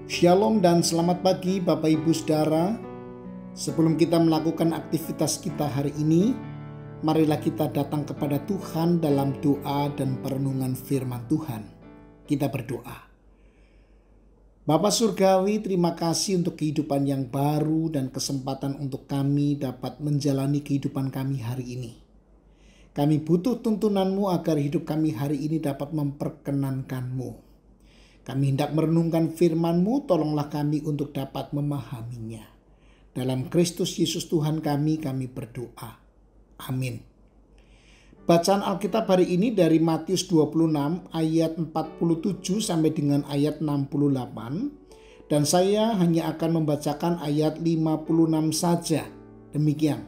Shalom dan selamat pagi Bapak Ibu Saudara. Sebelum kita melakukan aktivitas kita hari ini, marilah kita datang kepada Tuhan dalam doa dan perenungan firman Tuhan. Kita berdoa. Bapa Surgawi, terima kasih untuk kehidupan yang baru dan kesempatan untuk kami dapat menjalani kehidupan kami hari ini. Kami butuh tuntunan-Mu agar hidup kami hari ini dapat memperkenankan-Mu. Kami hendak merenungkan firman-Mu, tolonglah kami untuk dapat memahaminya. Dalam Kristus Yesus Tuhan kami berdoa. Amin. Bacaan Alkitab hari ini dari Matius 26 ayat 47 sampai dengan ayat 68. Dan saya hanya akan membacakan ayat 56 saja. Demikian.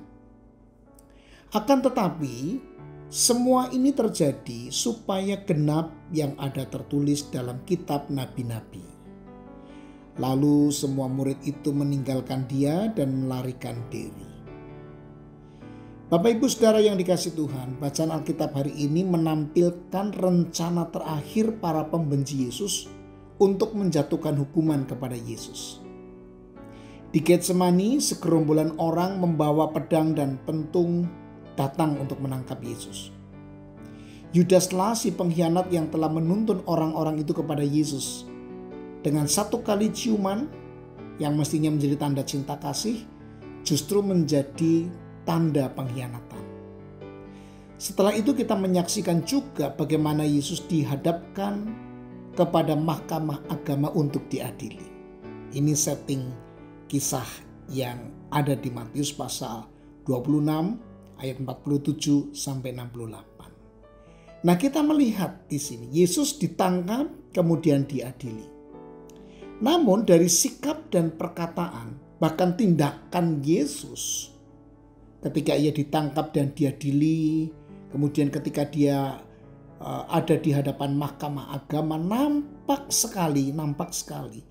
Akan tetapi, semua ini terjadi supaya genap yang ada tertulis dalam kitab nabi-nabi. Lalu semua murid itu meninggalkan dia dan melarikan diri. Bapak Ibu Saudara yang dikasihi Tuhan, bacaan Alkitab hari ini menampilkan rencana terakhir para pembenci Yesus untuk menjatuhkan hukuman kepada Yesus. Di Getsemani, segerombolan orang membawa pedang dan pentung datang untuk menangkap Yesus. Yudaslah si pengkhianat yang telah menuntun orang-orang itu kepada Yesus. Dengan satu kali ciuman yang mestinya menjadi tanda cinta kasih, justru menjadi tanda pengkhianatan. Setelah itu kita menyaksikan juga bagaimana Yesus dihadapkan kepada mahkamah agama untuk diadili. Ini setting kisah yang ada di Matius pasal 26 ayat 47 sampai 68. Nah, kita melihat di sini Yesus ditangkap kemudian diadili. Namun dari sikap dan perkataan bahkan tindakan Yesus ketika ia ditangkap dan diadili, kemudian ketika dia ada di hadapan mahkamah agama, nampak sekali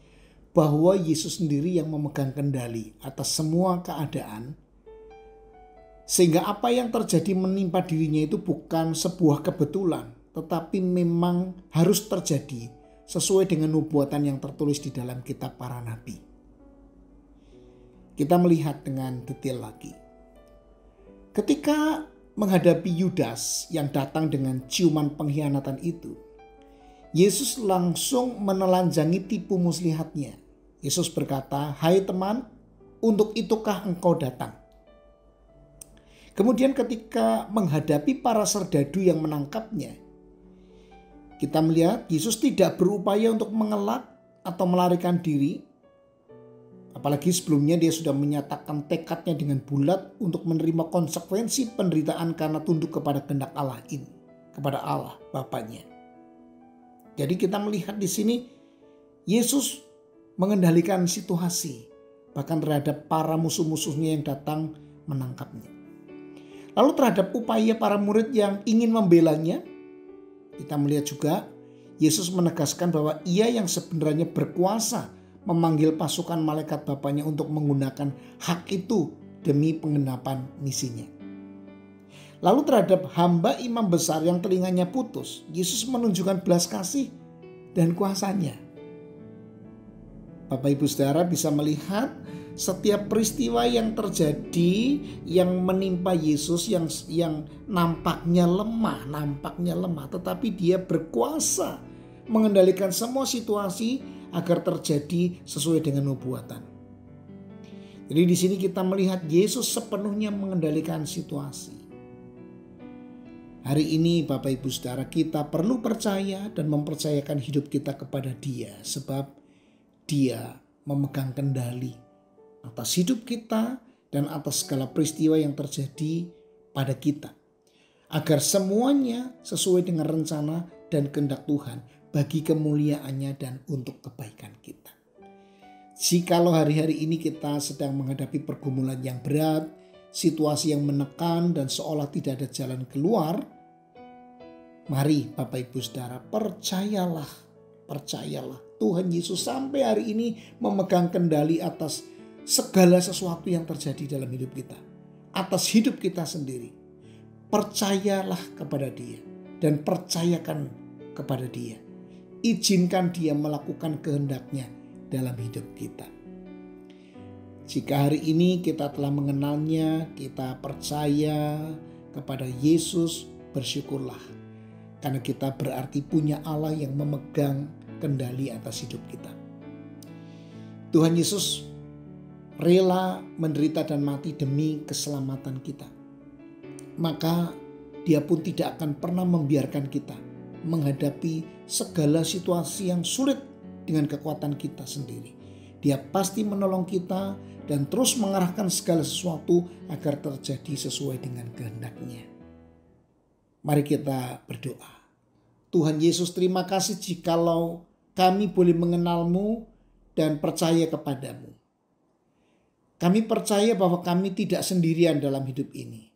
bahwa Yesus sendiri yang memegang kendali atas semua keadaan. Sehingga apa yang terjadi menimpa dirinya itu bukan sebuah kebetulan, tetapi memang harus terjadi sesuai dengan nubuatan yang tertulis di dalam kitab para nabi. Kita melihat dengan detail lagi. Ketika menghadapi Yudas yang datang dengan ciuman pengkhianatan itu, Yesus langsung menelanjangi tipu muslihatnya. Yesus berkata, "Hai teman, untuk itukah engkau datang?" Kemudian ketika menghadapi para serdadu yang menangkapnya, kita melihat Yesus tidak berupaya untuk mengelak atau melarikan diri. Apalagi sebelumnya dia sudah menyatakan tekadnya dengan bulat untuk menerima konsekuensi penderitaan karena tunduk kepada kehendak Allah ini, kepada Allah Bapaknya. Jadi kita melihat di sini Yesus mengendalikan situasi bahkan terhadap para musuh-musuhnya yang datang menangkapnya. Lalu terhadap upaya para murid yang ingin membelanya, kita melihat juga Yesus menegaskan bahwa ia yang sebenarnya berkuasa memanggil pasukan malaikat Bapaknya untuk menggunakan hak itu demi penggenapan misinya. Lalu terhadap hamba imam besar yang telinganya putus, Yesus menunjukkan belas kasih dan kuasanya. Bapak Ibu Saudara bisa melihat setiap peristiwa yang terjadi yang menimpa Yesus yang nampaknya lemah, tetapi dia berkuasa mengendalikan semua situasi agar terjadi sesuai dengan nubuatan. Jadi di sini kita melihat Yesus sepenuhnya mengendalikan situasi. Hari ini Bapak Ibu Saudara, kita perlu percaya dan mempercayakan hidup kita kepada Dia, sebab Dia memegang kendali atas hidup kita dan atas segala peristiwa yang terjadi pada kita. Agar semuanya sesuai dengan rencana dan kehendak Tuhan bagi kemuliaannya dan untuk kebaikan kita. Jikalau hari-hari ini kita sedang menghadapi pergumulan yang berat, situasi yang menekan dan seolah tidak ada jalan keluar, mari Bapak Ibu Saudara percayalah Tuhan Yesus sampai hari ini memegang kendali atas segala sesuatu yang terjadi dalam hidup kita, atas hidup kita sendiri. Percayalah kepada Dia dan percayakan kepada Dia. Izinkan Dia melakukan kehendaknya dalam hidup kita. Jika hari ini kita telah mengenalnya, kita percaya kepada Yesus, bersyukurlah. Karena kita berarti punya Allah yang memegang kendali atas hidup kita. Tuhan Yesus rela menderita dan mati demi keselamatan kita. Maka Dia pun tidak akan pernah membiarkan kita menghadapi segala situasi yang sulit dengan kekuatan kita sendiri. Dia pasti menolong kita dan terus mengarahkan segala sesuatu agar terjadi sesuai dengan kehendak-Nya. Mari kita berdoa. Tuhan Yesus, terima kasih jikalau kami boleh mengenal-Mu dan percaya kepadamu. Kami percaya bahwa kami tidak sendirian dalam hidup ini.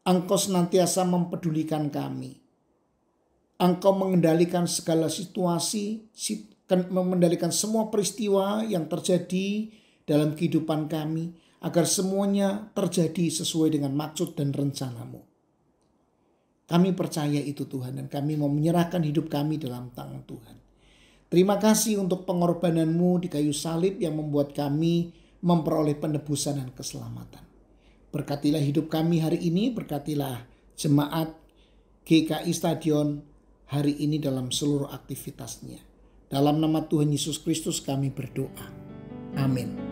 Engkau senantiasa mempedulikan kami. Engkau mengendalikan segala situasi, mengendalikan semua peristiwa yang terjadi dalam kehidupan kami, agar semuanya terjadi sesuai dengan maksud dan rencana-Mu. Kami percaya itu Tuhan, dan kami mau menyerahkan hidup kami dalam tangan Tuhan. Terima kasih untuk pengorbanan-Mu di kayu salib yang membuat kami memperoleh penebusan dan keselamatan. Berkatilah hidup kami hari ini, berkatilah jemaat GKI Stadion hari ini dalam seluruh aktivitasnya. Dalam nama Tuhan Yesus Kristus kami berdoa. Amin.